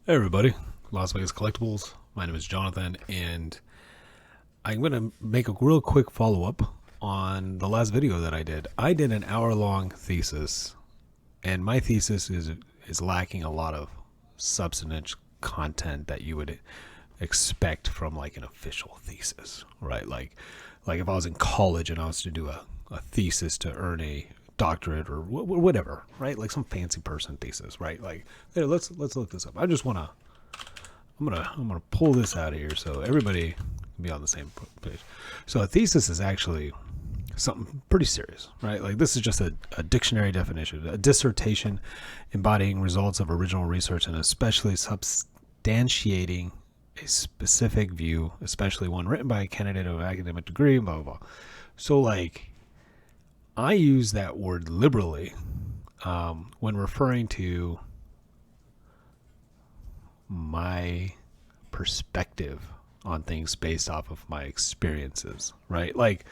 Hey everybody, Las Vegas Collectibles. My name is Jonathan, and I'm going to make a real quick follow up on the last video that I did. I did an hour-long thesis, and my thesis is lacking a lot of substantive content that you would expect from like an official thesis, right? Like if I was in college and I was to do a thesis to earn a doctorate or whatever, right? Like some fancy person thesis, right? Like, hey, let's look this up. I'm gonna pull this out of here so everybody can be on the same page. So a thesis is actually something pretty serious, right? Like this is just a dictionary definition, a dissertation embodying results of original research and especially substantiating a specific view, especially one written by a candidate of academic degree, blah blah blah. So like I use that word liberally when referring to my perspective on things based off of my experiences, right? Like,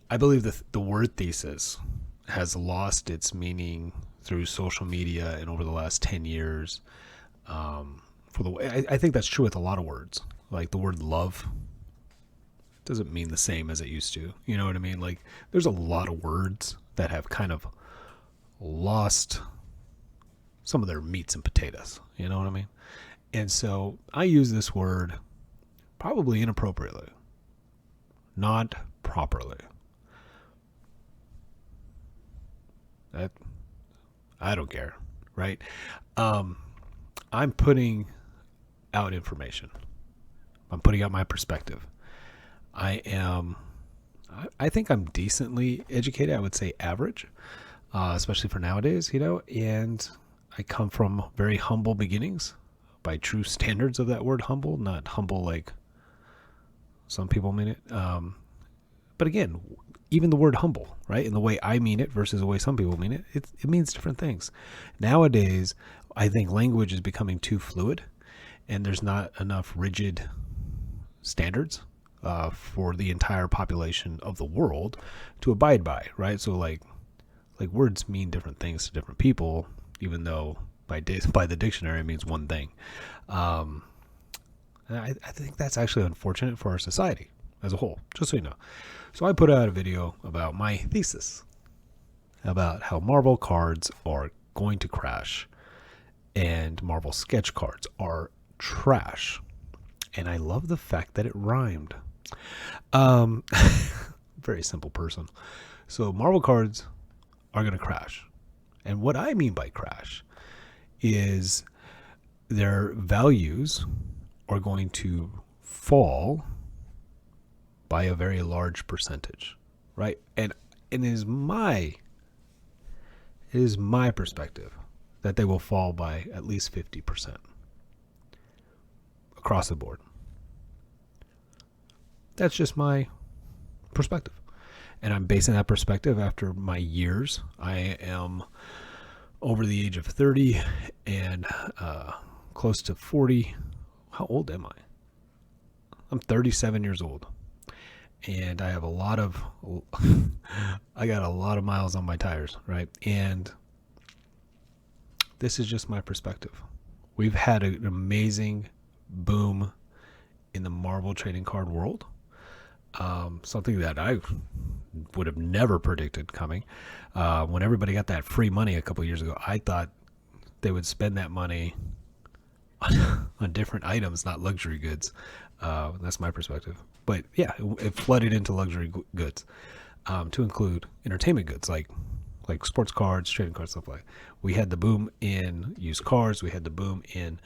I believe that the word thesis has lost its meaning through social media and over the last 10 years. For the way I think that's true with a lot of words. Like the word love doesn't mean the same as it used to. You know what I mean? Like there's a lot of words that have kind of lost some of their meats and potatoes. You know what I mean? And so I use this word probably inappropriately, not properly. That I don't care, right? Um, I'm putting out information. I'm putting out my perspective. I am. I think I'm decently educated. I would say average, especially for nowadays. And I come from very humble beginnings, by true standards of that word humble, not humble like some people mean it. But again, even the word humble, right, in the way I mean it versus the way some people mean it, it means different things. Nowadays, I think language is becoming too fluid, and there's not enough rigid standards for the entire population of the world to abide by, right? So like words mean different things to different people, even though by the dictionary it means one thing. Um, I think that's actually unfortunate for our society as a whole, just so you know. So I put out a video about my thesis about how Marvel cards are going to crash and Marvel sketch cards are trash. And I love the fact that it rhymed. Um, very simple person. So Marvel cards are going to crash. And what I mean by crash is their values are going to fall by a very large percentage, right? And it is my perspective that they will fall by at least 50% across the board. That's just my perspective. And I'm basing that perspective after my years. I am over the age of 30 and close to 40. How old am I? I'm 37 years old. And I have I got a lot of miles on my tires, right? And this is just my perspective. We've had an amazing boom in the Marvel trading card world. Something that I would have never predicted coming. When everybody got that free money a couple of years ago, I thought they would spend that money on different items, not luxury goods. That's my perspective. But yeah, it flooded into luxury goods to include entertainment goods like sports cards, trading cards, stuff like that. We had the boom in used cars. We had the boom in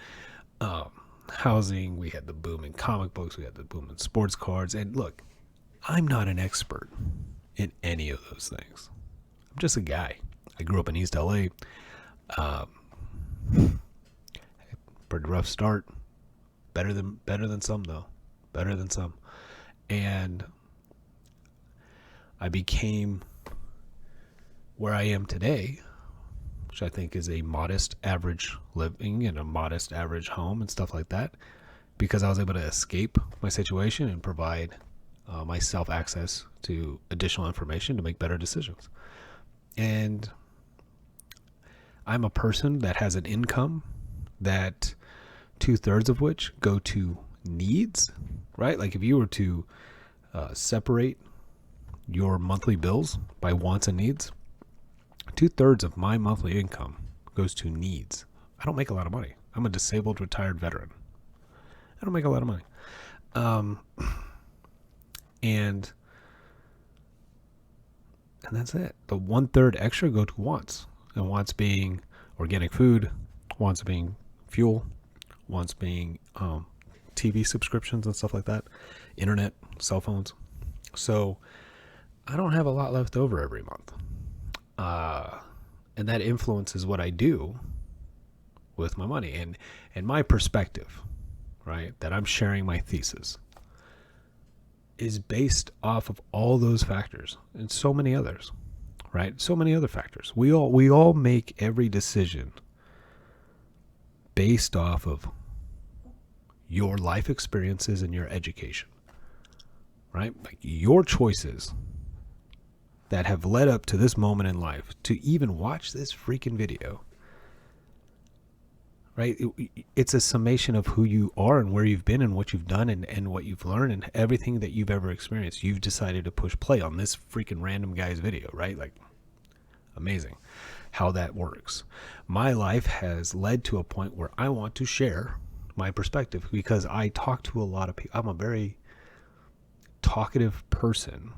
housing. We had the boom in comic books. We had the boom in sports cards. And look, I'm not an expert in any of those things. I'm just a guy. I grew up in East LA. Pretty rough start. Better than some though. Better than some. And I became where I am today, which I think is a modest average living in a modest average home and stuff like that, because I was able to escape my situation and provide myself access to additional information to make better decisions. And I'm a person that has an income that 2/3 of which go to needs, right? Like if you were to separate your monthly bills by wants and needs, 2/3 of my monthly income goes to needs. I don't make a lot of money. I'm a disabled retired veteran. I don't make a lot of money. And that's it. The 1/3 extra go to wants. And wants being organic food, wants being fuel, wants being TV subscriptions and stuff like that, internet, cell phones. So I don't have a lot left over every month. And that influences what I do with my money and my perspective, right? That I'm sharing my thesis is based off of all those factors and so many others, right? So many other factors. We all make every decision based off of your life experiences and your education, right? Like your choices that have led up to this moment in life to even watch this freaking video, right? It's a summation of who you are and where you've been and what you've done and what you've learned and everything that you've ever experienced. You've decided to push play on this freaking random guy's video, right? Like, amazing how that works. My life has led to a point where I want to share my perspective because I talk to a lot of people. I'm a very talkative person.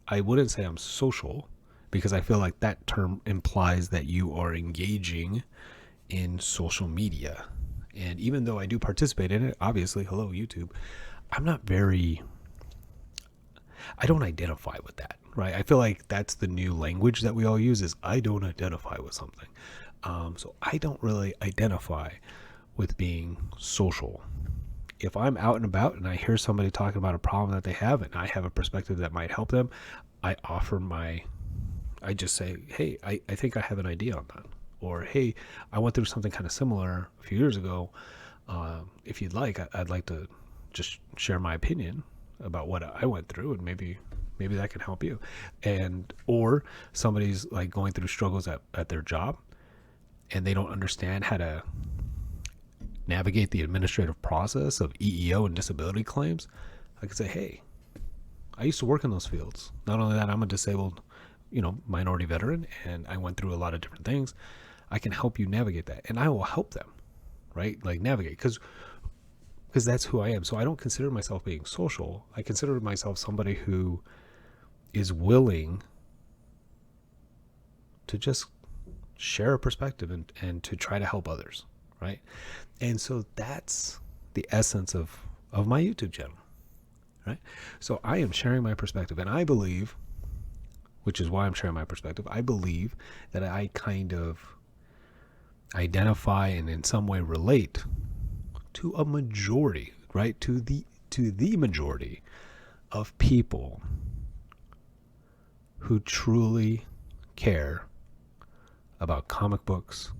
I wouldn't say I'm social because I feel like that term implies that you are engaging in social media. And even though I do participate in it, obviously, hello YouTube, I don't identify with that, right? I feel like that's the new language that we all use is I don't identify with something. So I don't really identify with being social. If I'm out and about and I hear somebody talking about a problem that they have and I have a perspective that might help them, I just say, hey, I think I have an idea on that. Or, hey, I went through something kind of similar a few years ago. If you'd like, I'd like to just share my opinion about what I went through, and maybe that can help you. Or somebody's like going through struggles at their job, and they don't understand how to navigate the administrative process of EEO and disability claims. I could say, hey, I used to work in those fields. Not only that, I'm a disabled, minority veteran, and I went through a lot of different things. I can help you navigate that, and I will help them, right? Like navigate, because that's who I am. So I don't consider myself being social. I consider myself somebody who is willing to just share a perspective and to try to help others, right? And so that's the essence of my YouTube channel, right? So I am sharing my perspective, and I believe, which is why I'm sharing my perspective, I believe that I kind of identify and in some way relate to a majority, right? To the majority of people who truly care about comic books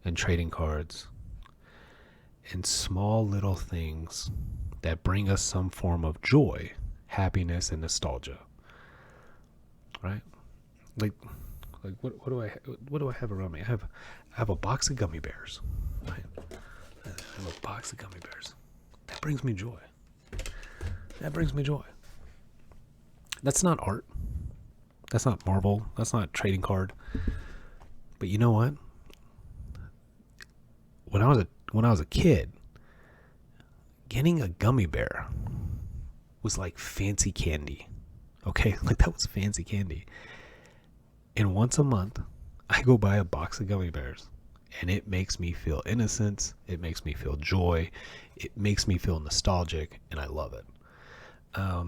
and trading cards and small little things that bring us some form of joy, happiness, and nostalgia, right? Like what do I have around me? I have a box of Gummy Bears, right? I have a box of Gummy Bears. That brings me joy. That's not art. That's not Marvel. That's not trading card. But you know what? When I was a kid, getting a gummy bear was like fancy candy. Okay? Like that was fancy candy. And once a month, I go buy a box of gummy bears. And it makes me feel innocence. It makes me feel joy. It makes me feel nostalgic, and I love it. I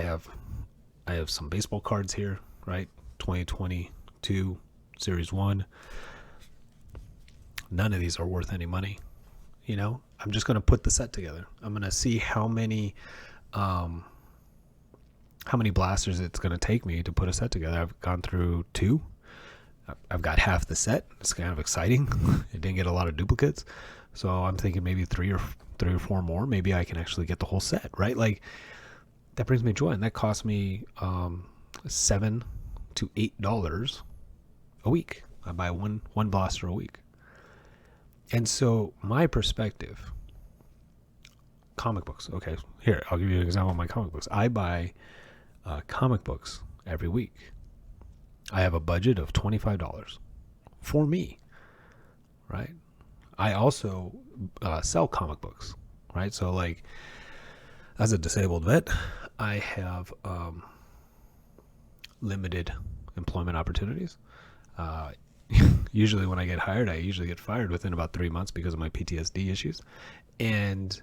have some baseball cards here, right? 2022 Series 1. None of these are worth any money. I'm just going to put the set together. I'm going to see how many blasters it's going to take me to put a set together. I've gone through 2. I've got half the set. It's kind of exciting. It didn't get a lot of duplicates. So I'm thinking maybe 3 or 4 more. Maybe I can actually get the whole set, right? Like that brings me joy. And that costs me $7 to $8 a week. I buy one blaster a week. And so my perspective, comic books. Okay, here, I'll give you an example of my comic books. I buy comic books every week. I have a budget of $25 for me, right? I also sell comic books, right? So, like, as a disabled vet, I have limited employment opportunities. Uh, Usually, when I get hired, I usually get fired within about 3 months because of my PTSD issues. And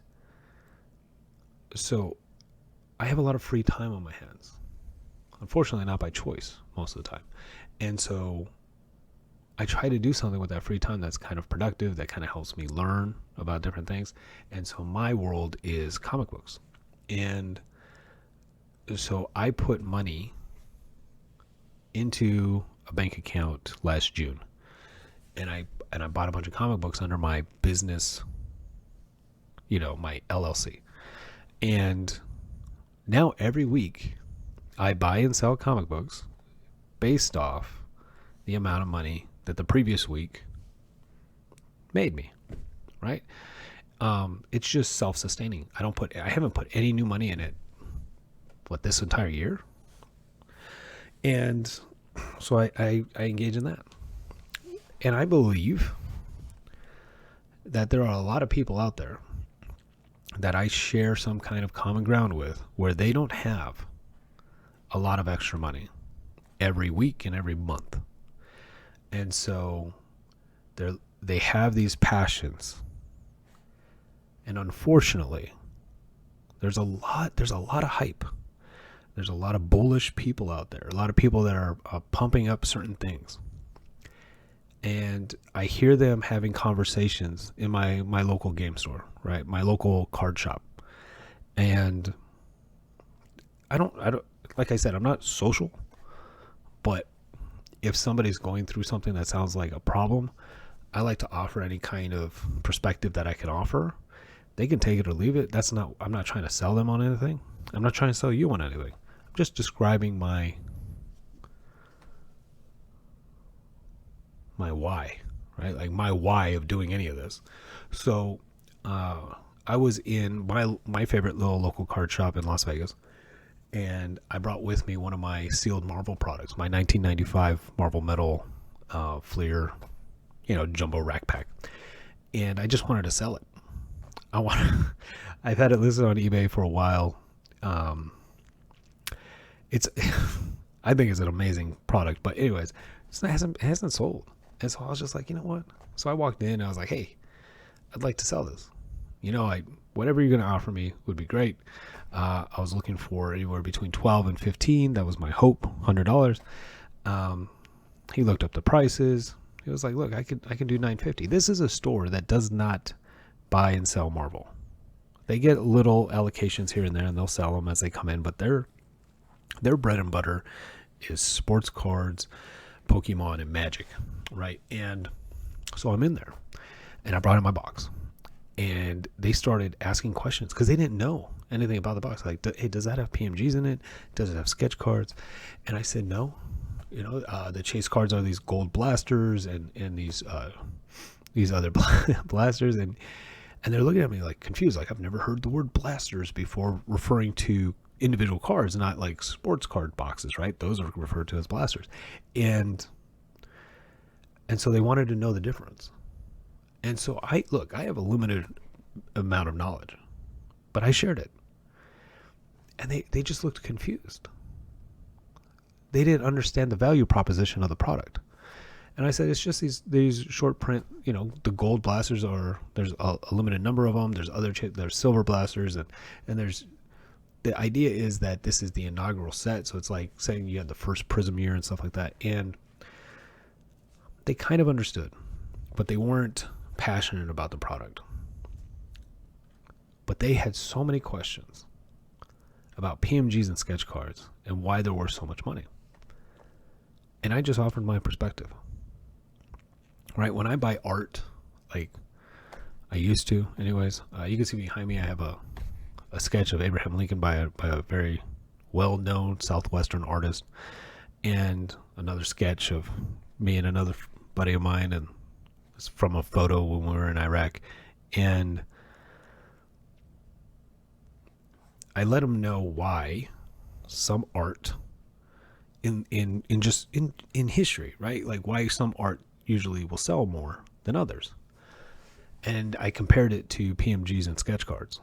so, I have a lot of free time on my hands. Unfortunately, not by choice most of the time. And so, I try to do something with that free time that's kind of productive, that kind of helps me learn about different things. And so my world is comic books. And so I put money into a bank account last June. And I bought a bunch of comic books under my business, my LLC. And now every week I buy and sell comic books based off the amount of money that the previous week made me, right? It's just self-sustaining. I haven't put any new money in it, this entire year? And so I engage in that. And I believe that there are a lot of people out there that I share some kind of common ground with where they don't have a lot of extra money every week and every month. And so they have these passions. And unfortunately, there's a lot of hype. There's a lot of bullish people out there. A lot of people that are pumping up certain things. And I hear them having conversations in my local game store, right? My local card shop. And I don't like I said, I'm not social, but if somebody's going through something that sounds like a problem, I like to offer any kind of perspective that I can offer. They can take it or leave it. I'm not trying to sell them on anything. I'm not trying to sell you on anything. I'm just describing my why, right? Like my why of doing any of this. So I was in my favorite little local card shop in Las Vegas, and I brought with me one of my sealed Marvel products, my 1995 Marvel Metal Fleer, jumbo rack pack, and I just wanted to sell it. I've had it listed on eBay for a while. It's I think it's an amazing product, but anyways, it hasn't sold. And so I was just like, you know what? So I walked in and I was like, hey, I'd like to sell this. Whatever you're going to offer me would be great. I was looking for anywhere between 12 and 15. That was my hope, $100. He looked up the prices. He was like, look, I can do $950. This is a store that does not buy and sell Marvel. They get little allocations here and there, and they'll sell them as they come in. But their bread and butter is sports cards, Pokemon, and Magic, right? And so I'm in there, and I brought in my box, and they started asking questions because they didn't know anything about the box. Like, hey, does that have PMGs in it? Does it have sketch cards? And I said no. The chase cards are these gold blasters and these other blasters, and they're looking at me like confused, like I've never heard the word blasters before, referring to individual cards, not like sports card boxes, right? Those are referred to as blasters. And so they wanted to know the difference. And so I have a limited amount of knowledge, but I shared it. And they just looked confused. They didn't understand the value proposition of the product. And I said, it's just these short print, the gold blasters there's a limited number of them. There's silver blasters, and there's, the idea is that this is the inaugural set. So it's like saying you had the first Prism year and stuff like that. And they kind of understood, but they weren't passionate about the product. But they had so many questions about PMGs and sketch cards and why they're worth so much money. And I just offered my perspective. Right? When I buy art, like I used to anyways, you can see behind me I have a sketch of Abraham Lincoln by a very well-known Southwestern artist, and another sketch of me and another buddy of mine, and It's from a photo when we were in Iraq. And I let him know why some art in history, right? Like why some art usually will sell more than others. And I compared it to PMGs and sketch cards.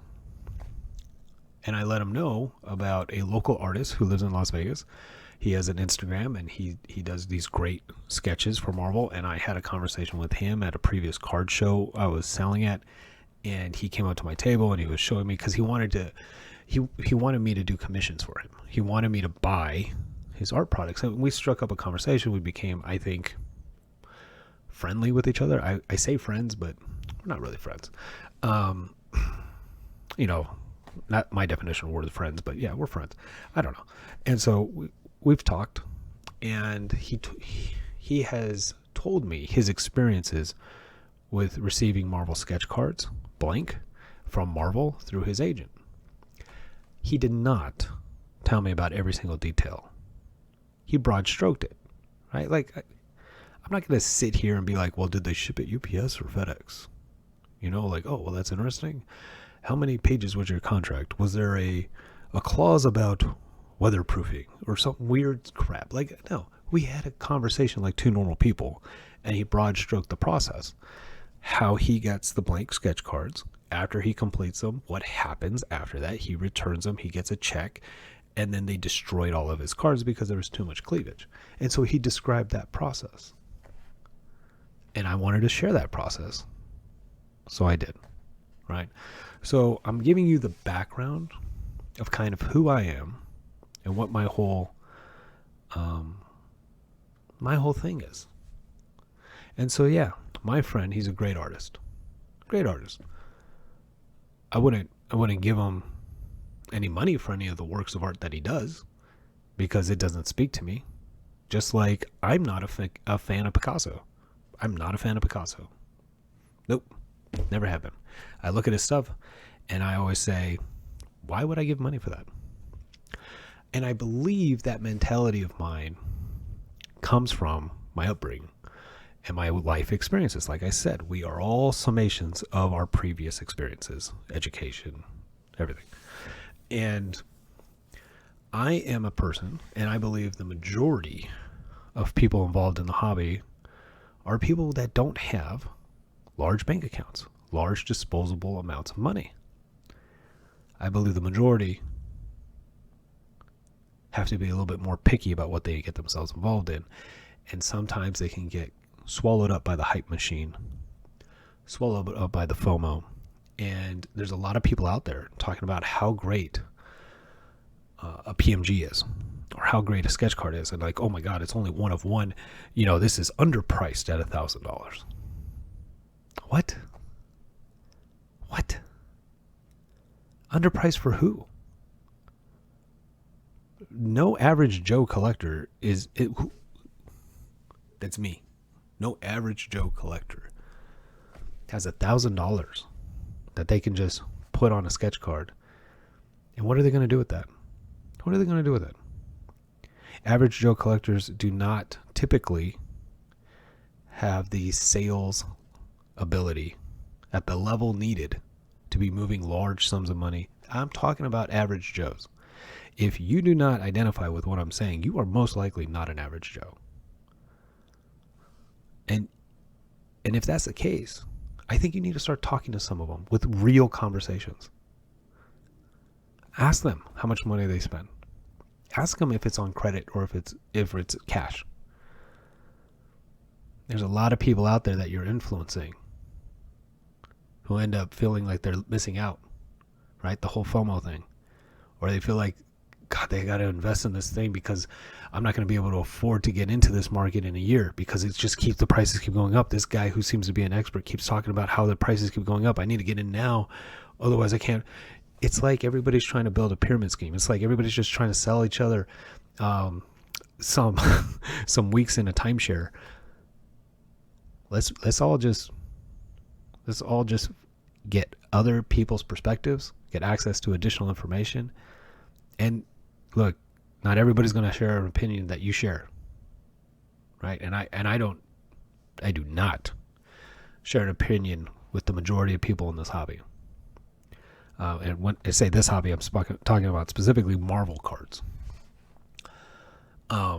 And I let him know about a local artist who lives in Las Vegas. He has an Instagram and he does these great sketches for Marvel. And I had a conversation with him at a previous card show I was selling at. And he came up to my table and he was showing me, because he wanted me to do commissions for him. He wanted me to buy his art products. And we struck up a conversation. We became, I think, friendly with each other. I say friends, but we're not really friends. Not my definition of word of friends, but yeah, we're friends. I don't know. And so we've talked, and he has told me his experiences with receiving Marvel sketch cards, blank, from Marvel through his agent. He did not tell me about every single detail. He broad stroked it, right? Like, I'm not going to sit here and be like, well, did they ship it UPS or FedEx? Like, oh, well, that's interesting. How many pages was your contract? Was there a clause about weatherproofing or some weird crap? Like, no, we had a conversation like two normal people, and he broad stroked the process. How he gets the blank sketch cards, after he completes them, what happens after that, he returns them, he gets a check, and then they destroyed all of his cards because there was too much cleavage. And so he described that process. And I wanted to share that process. So I did, right? So I'm giving you the background of kind of who I am and what my whole thing is. And so, yeah, my friend, he's a great artist. Great artist. I wouldn't give him any money for any of the works of art that he does, because it doesn't speak to me. Just like I'm not a fan of Picasso. I'm not a fan of Picasso. Nope. Never have been. I look at his stuff and I always say, why would I give money for that? And I believe that mentality of mine comes from my upbringing and my life experiences. Like I said, we are all summations of our previous experiences, education, everything. And I am a person, and I believe the majority of people involved in the hobby are people that don't have large bank accounts, large disposable amounts of money. I believe the majority have to be a little bit more picky about what they get themselves involved in. And sometimes they can get swallowed up by the hype machine, swallowed up by the FOMO. And there's a lot of people out there talking about how great a PMG is, or how great a sketch card is. And like, oh my God, it's only one of one. This is underpriced at $1,000. What? Underpriced for who? No average Joe collector is it. That's me. No average Joe collector has $1,000 that they can just put on a sketch card. And what are they going to do with that? What are they going to do with it? Average Joe collectors do not typically have the sales ability at the level needed to be moving large sums of money. I'm talking about average Joes. If you do not identify with what I'm saying, you are most likely not an average Joe. And if that's the case, I think you need to start talking to some of them with real conversations. Ask them how much money they spend. Ask them if it's on credit or if it's cash. There's a lot of people out there that you're influencing who end up feeling like they're missing out, right? The whole FOMO thing. Or they feel like, God, they got to invest in this thing because I'm not going to be able to afford to get into this market in a year because the prices keep going up. This guy who seems to be an expert keeps talking about how the prices keep going up. I need to get in now. Otherwise I can't. It's like everybody's trying to build a pyramid scheme. It's like everybody's just trying to sell each other some weeks in a timeshare. Let's all just get other people's perspectives, get access to additional information. And look, not everybody's going to share an opinion that you share. Right? And I do not share an opinion with the majority of people in this hobby. And when I say this hobby, I'm talking about specifically Marvel cards. A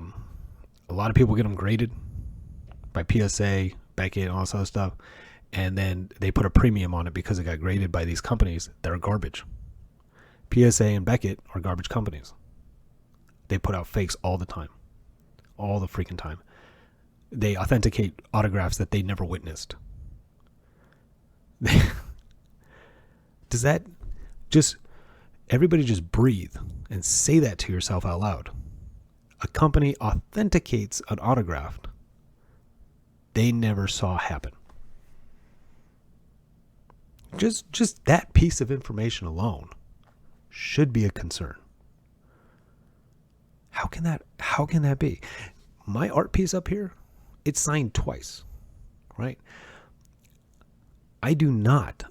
lot of people get them graded by PSA, Beckett, and all this other stuff, and then they put a premium on it because it got graded by these companies that are garbage. PSA and Beckett are garbage companies. They put out fakes all the time. All the freaking time. They authenticate autographs that they never witnessed. Does that just, everybody just breathe and say that to yourself out loud. A company authenticates an autograph they never saw happen. Just that piece of information alone should be a concern. How can that be? My art piece up here, it's signed twice, right? I do not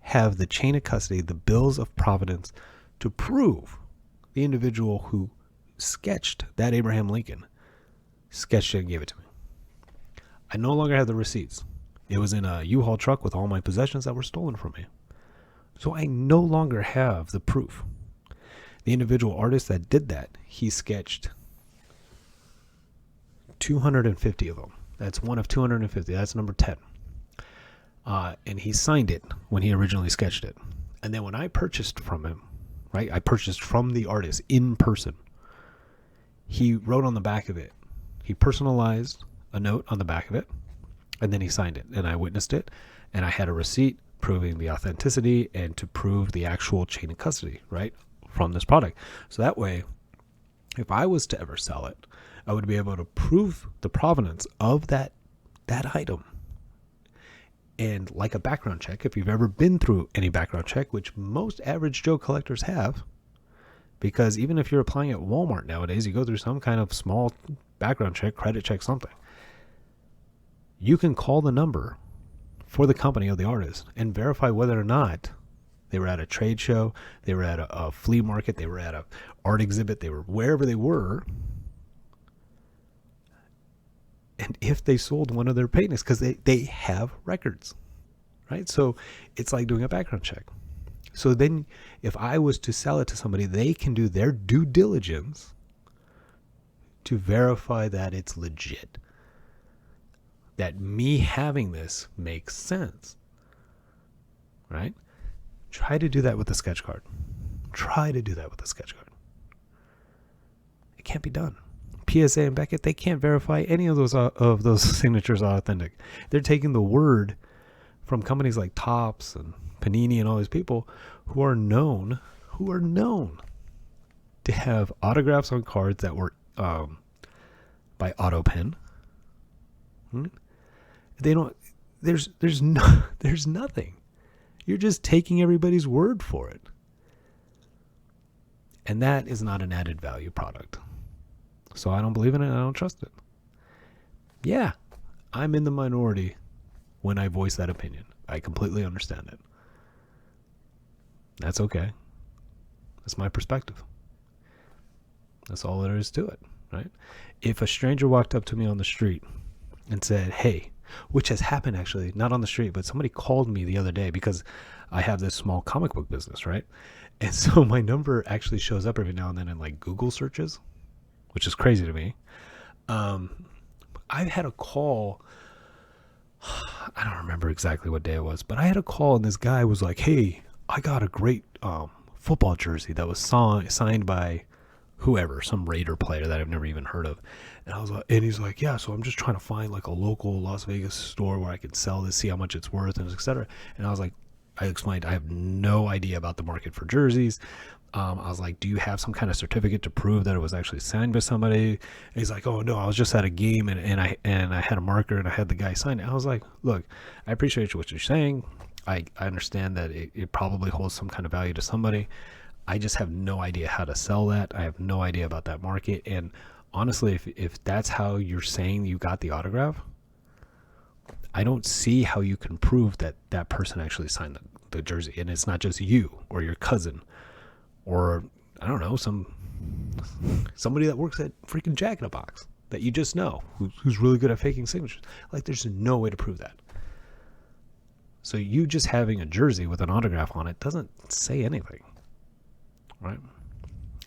have the chain of custody, the bills of provenance to prove the individual who sketched that Abraham Lincoln sketched it and gave it to me. I no longer have the receipts. It was in a U-Haul truck with all my possessions that were stolen from me. So I no longer have the proof. The individual artist that did that, he sketched 250 of them. That's one of 250. That's number 10. And he signed it when he originally sketched it. And then when I purchased from him, right, I purchased from the artist in person, he wrote on the back of it. He personalized a note on the back of it, and then he signed it. And I witnessed it, and I had a receipt proving the authenticity and to prove the actual chain of custody, right, from this product. So that way, if I was to ever sell it, I would be able to prove the provenance of that item. And like a background check, if you've ever been through any background check, which most average Joe collectors have, because even if you're applying at Walmart nowadays, you go through some kind of small background check, credit check, something. You can call the number for the company of the artist and verify whether or not they were at a trade show, they were at a flea market, they were at an art exhibit, they were wherever they were, and if they sold one of their paintings, because they have records, right? So it's like doing a background check. So then if I was to sell it to somebody, they can do their due diligence to verify that it's legit, that me having this makes sense, right? Try to do that with a sketch card. Try to do that with a sketch card. It can't be done. PSA and Beckett, they can't verify any of those signatures are authentic. They're taking the word from companies like Topps and Panini and all these people who are known to have autographs on cards that were by AutoPen. They don't. There's nothing. You're just taking everybody's word for it, and that is not an added value product. So I don't believe in it and I don't trust it. Yeah, I'm in the minority when I voice that opinion. I completely understand it. That's okay. That's my perspective. That's all there is to it, right? If a stranger walked up to me on the street and said, hey, which has happened actually, not on the street, but somebody called me the other day because I have this small comic book business, right? And so my number actually shows up every now and then in like Google searches, which is crazy to me. I've had a call. I don't remember exactly what day it was, but I had a call and this guy was like, hey, I got a great football jersey that was signed by whoever, some Raider player that I've never even heard of. And I was like, and he's like, yeah, so I'm just trying to find like a local Las Vegas store where I can sell this, see how much it's worth, and etc. And I was like, I explained, I have no idea about the market for jerseys. I was like, do you have some kind of certificate to prove that it was actually signed by somebody? And he's like, oh no, I was just at a game and I had a marker and I had the guy sign it. I was like, look, I appreciate what you're saying. I understand that it probably holds some kind of value to somebody. I just have no idea how to sell that. I have no idea about that market. And honestly, if that's how you're saying you got the autograph, I don't see how you can prove that that person actually signed the jersey. And it's not just you or your cousin or, I don't know, somebody that works at freaking Jack in a Box. that you just know who's really good at faking signatures. Like, there's no way to prove that. So you just having a jersey with an autograph on it doesn't say anything, right?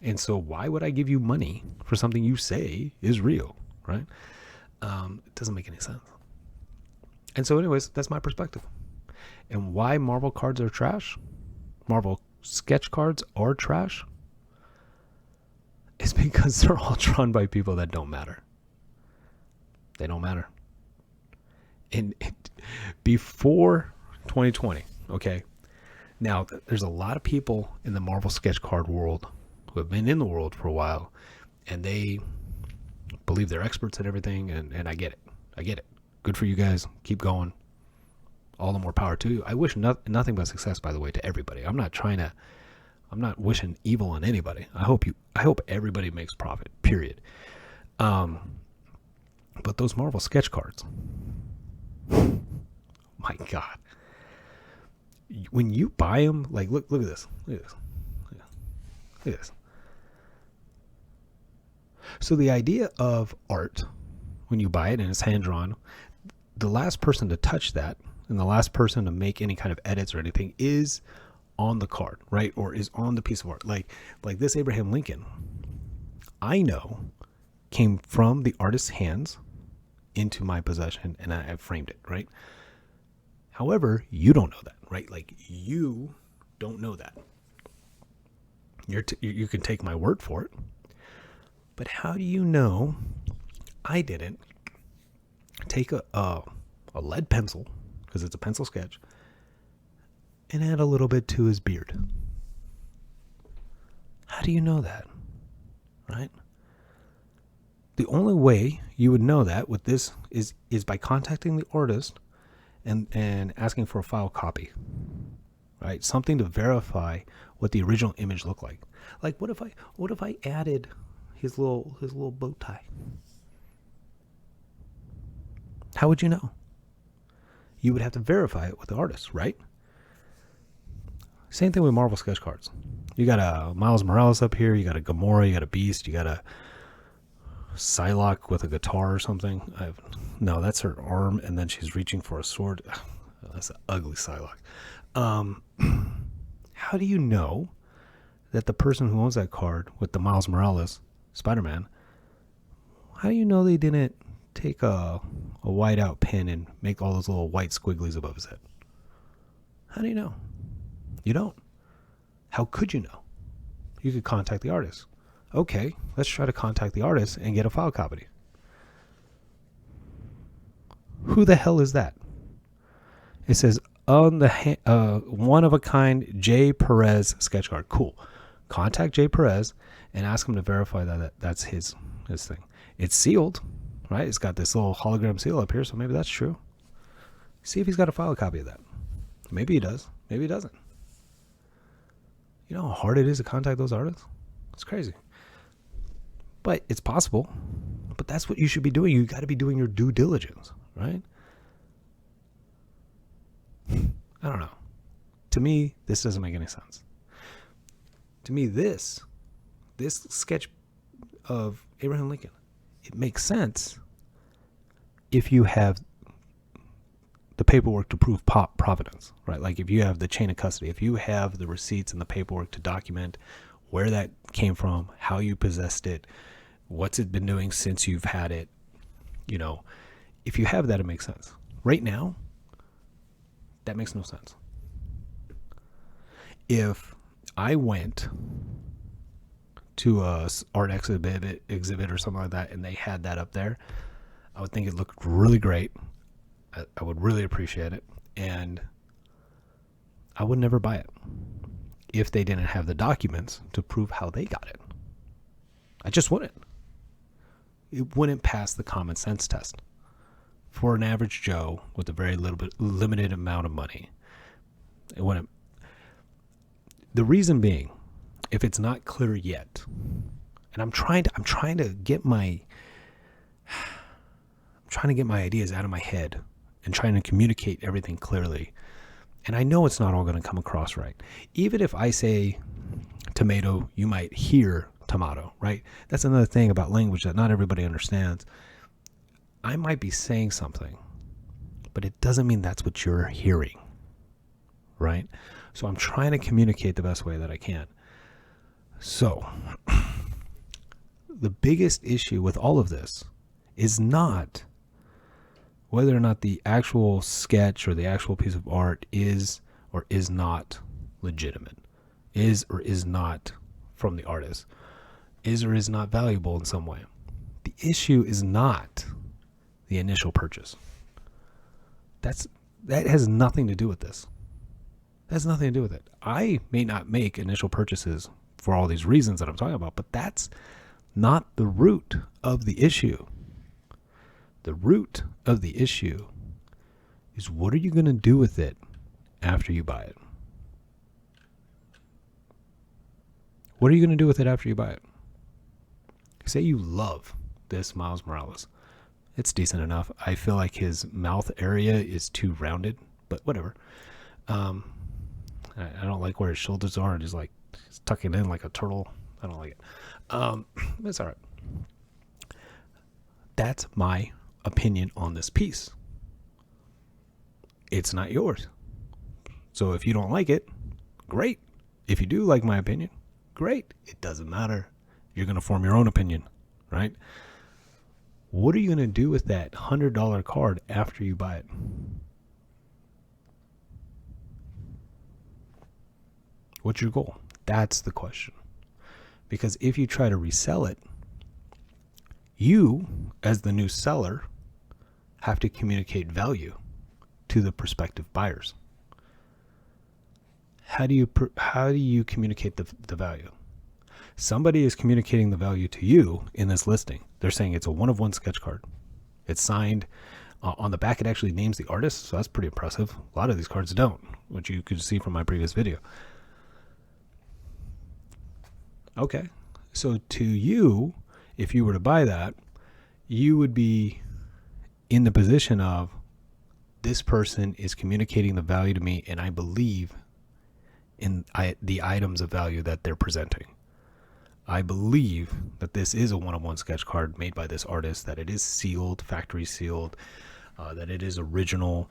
And so why would I give you money for something you say is real, right? It doesn't make any sense. And so anyways, that's my perspective. And why Marvel cards are trash, Marvel sketch cards are trash, is because they're all drawn by people that don't matter. They don't matter. And before 2020, okay? Now, there's a lot of people in the Marvel sketch card world who have been in the world for a while, and they believe they're experts at everything, and I get it. I get it. Good for you guys. Keep going. All the more power to you. I wish nothing but success, by the way, to everybody. I'm not wishing evil on anybody. I hope everybody makes profit, period. But those Marvel sketch cards, my God. When you buy them, like, look at this. Look at this. Look at this. So the idea of art, when you buy it and it's hand-drawn, the last person to touch that and the last person to make any kind of edits or anything is on the card, right? Or is on the piece of art. Like this Abraham Lincoln, I know came from the artist's hands into my possession, and I framed it, right? However, you don't know that, right? Like, you don't know that. You can take my word for it, but how do you know I didn't take a lead pencil, because it's a pencil sketch, and add a little bit to his beard? How do you know that, right? The only way you would know that with this is by contacting the artist and asking for a file copy, right? Something to verify what the original image looked like. Like, what if I added his little bow tie? How would you know? You would have to verify it with the artist, right? Same thing with Marvel sketch cards. You got a Miles Morales up here, you got a Gamora, you got a Beast, you got a Psylocke with a guitar or something. No, that's her arm, and then she's reaching for a sword. That's an ugly Psylocke. How do you know that the person who owns that card with the Miles Morales Spider-Man, how do you know they didn't take a whiteout pen and make all those little white squigglies above his head? How do you know? You don't. How could you know? You could contact the artist. Okay, let's try to contact the artist and get a file copy. Who the hell is that? It says on the one of a kind J. Perez sketch card. Cool. Contact J. Perez and ask him to verify that's his thing. It's sealed, right? It's got this little hologram seal up here, so maybe that's true. See if he's got a file copy of that. Maybe he does. Maybe he doesn't. You know how hard it is to contact those artists? It's crazy. But it's possible. But that's what you should be doing. You got to be doing your due diligence, right? I don't know. To me, this doesn't make any sense. To me, this sketch of Abraham Lincoln, it makes sense if you have the paperwork to prove provenance, right? Like, if you have the chain of custody, if you have the receipts and the paperwork to document where that came from, how you possessed it, what's it been doing since you've had it, you know, if you have that, it makes sense. Right now, that makes no sense. If I went to a art exhibit or something like that, and they had that up there, I would think it looked really great. I would really appreciate it, and I would never buy it if they didn't have the documents to prove how they got it. I just wouldn't. It wouldn't pass the common sense test for an average Joe with a very limited amount of money. It wouldn't. The reason being, if it's not clear yet, and I'm trying to get my ideas out of my head and trying to communicate everything clearly. And I know it's not all going to come across right. Even if I say tomato, you might hear tomato, right? That's another thing about language that not everybody understands. I might be saying something, but it doesn't mean that's what you're hearing, right? So I'm trying to communicate the best way that I can. So the biggest issue with all of this is not whether or not the actual sketch or the actual piece of art is or is not legitimate, is or is not from the artist, is or is not valuable in some way. The issue is not the initial purchase. That has nothing to do with this. That has nothing to do with it. I may not make initial purchases for all these reasons that I'm talking about, but that's not the root of the issue. The root of the issue is, what are you going to do with it after you buy it? What are you going to do with it after you buy it? Say you love this Miles Morales. It's decent enough. I feel like his mouth area is too rounded, but whatever. I don't like where his shoulders are, and he's tucking in like a turtle. I don't like it. It's all right. That's my opinion on this piece. It's not yours. So if you don't like it, great. If you do like my opinion, great. It doesn't matter. You're going to form your own opinion, right? What are you going to do with that $100 card after you buy it? What's your goal? That's the question. Because if you try to resell it, you, as the new seller, have to communicate value to the prospective buyers. How do you communicate the value? Somebody is communicating the value to you in this listing. They're saying it's a one-of-one sketch card. It's signed. On the back, it actually names the artist, so that's pretty impressive. A lot of these cards don't, which you could see from my previous video. Okay, so to you, if you were to buy that, you would be in the position of, this person is communicating the value to me, and I believe in the items of value that they're presenting. I believe that this is a one-of-one sketch card made by this artist, that it is sealed, factory sealed, that it is original.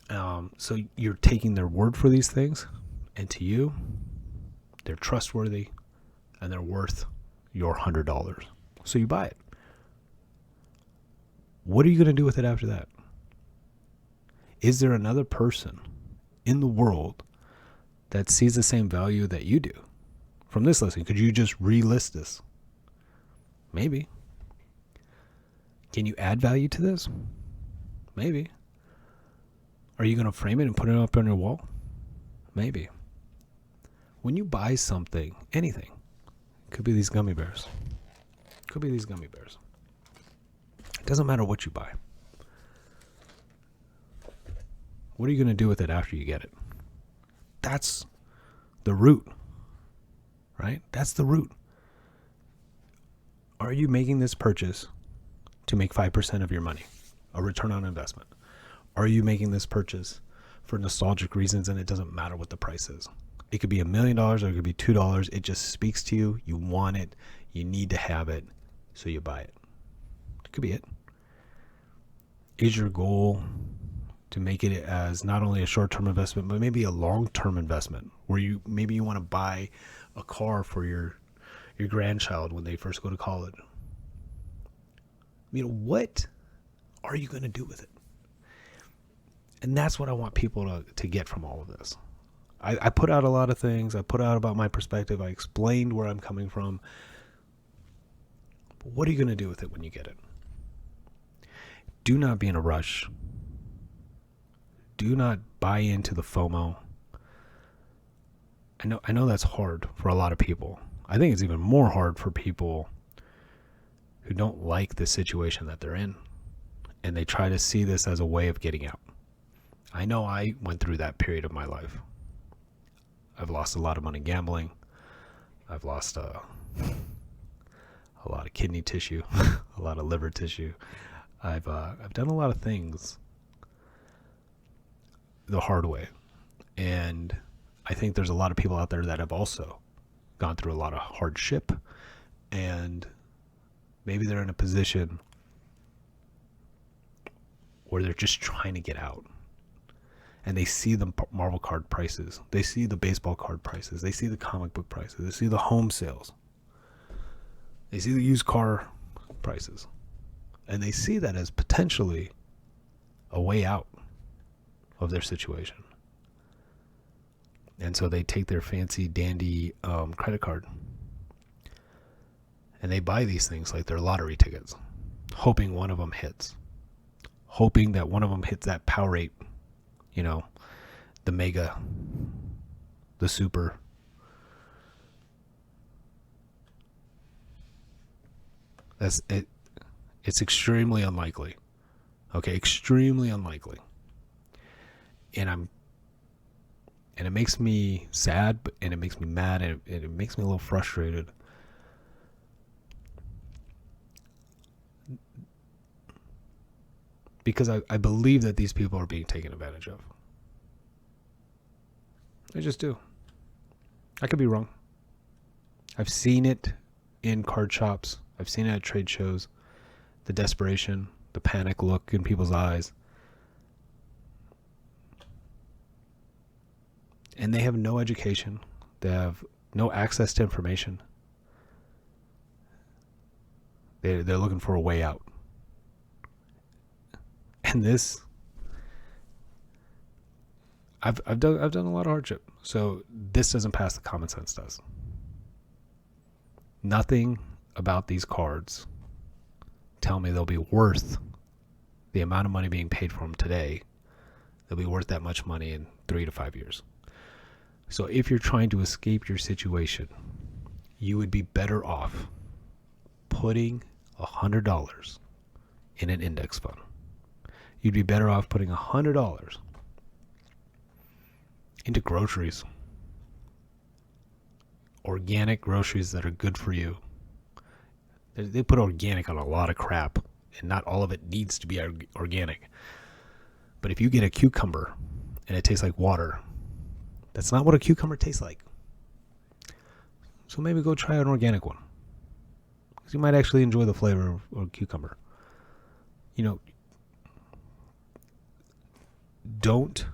So you're taking their word for these things, and to you, they're trustworthy, and they're worth your $100. So you buy it. What are you going to do with it after that? Is there another person in the world that sees the same value that you do from this listing? Could you just relist this? Maybe. Can you add value to this? Maybe. Are you going to frame it and put it up on your wall? Maybe. When you buy something, anything, could be these gummy bears. Could be these gummy bears. It doesn't matter what you buy. What are you going to do with it after you get it? That's the root, right? That's the root. Are you making this purchase to make 5% of your money, a return on investment? Are you making this purchase for nostalgic reasons, and it doesn't matter what the price is? It could be $1 million or it could be $2. It just speaks to you. You want it. You need to have it, so you buy it. It could be it. Is your goal to make it as not only a short-term investment, but maybe a long-term investment, where you want to buy a car for your grandchild when they first go to college? What are you going to do with it? And that's what I want people to get from all of this. I put out a lot of things. I put out about my perspective. I explained where I'm coming from. But what are you going to do with it when you get it? Do not be in a rush. Do not buy into the FOMO. I know that's hard for a lot of people. I think it's even more hard for people who don't like the situation that they're in, and they try to see this as a way of getting out. I know I went through that period of my life. I've lost a lot of money gambling. I've lost a lot of kidney tissue, a lot of liver tissue. I've done a lot of things the hard way, and I think there's a lot of people out there that have also gone through a lot of hardship, and maybe they're in a position where they're just trying to get out. And they see the Marvel card prices. They see the baseball card prices. They see the comic book prices. They see the home sales. They see the used car prices. And they see that as potentially a way out of their situation. And so they take their fancy dandy credit card and they buy these things like they're lottery tickets, hoping one of them hits. Hoping that one of them hits that Powerade, the Mega, the Super. That's it. It's extremely unlikely. Okay, extremely unlikely. And it makes me sad, and it makes me mad, and it makes me a little frustrated. Because I believe that these people are being taken advantage of. I just do. I could be wrong. I've seen it in card shops. I've seen it at trade shows. The desperation, the panic look in people's eyes. And they have no education. They have no access to information. They're looking for a way out. And this, I've done a lot of hardship. So this doesn't pass the common sense test. Nothing about these cards tell me they'll be worth the amount of money being paid for them today. They'll be worth that much money in 3 to 5 years. So if you're trying to escape your situation, you would be better off putting $100 in an index fund. You'd be better off putting $100 into groceries. Organic groceries that are good for you. They put organic on a lot of crap, and not all of it needs to be organic. But if you get a cucumber and it tastes like water, that's not what a cucumber tastes like. So maybe go try an organic one, because you might actually enjoy the flavor of a cucumber. Don't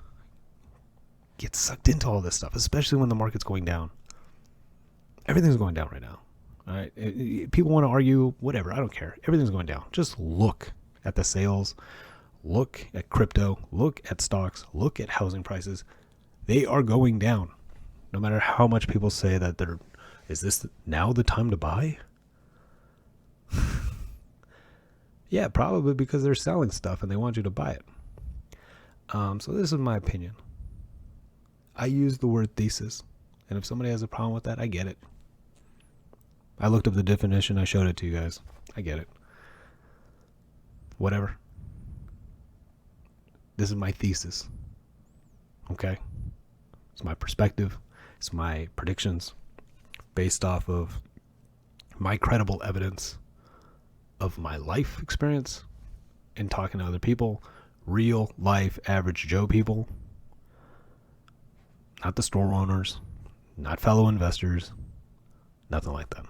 get sucked into all this stuff, especially when the market's going down. Everything's going down right now. All right, people want to argue, whatever. I don't care. Everything's going down. Just look at the sales, look at crypto, look at stocks, look at housing prices. They are going down. No matter how much people say that is this now the time to buy? Yeah, probably because they're selling stuff and they want you to buy it. So this is my opinion. I use the word thesis, and if somebody has a problem with that, I get it. I looked up the definition. I showed it to you guys. I get it. Whatever. This is my thesis. Okay? It's my perspective. It's my predictions based off of my credible evidence of my life experience and talking to other people. Real life average Joe people, not the store owners, not fellow investors, nothing like that.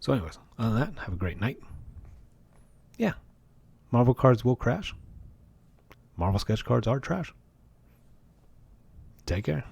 So anyways, other than that, have a great night. Yeah, Marvel cards will crash. Marvel sketch cards are trash. Take care.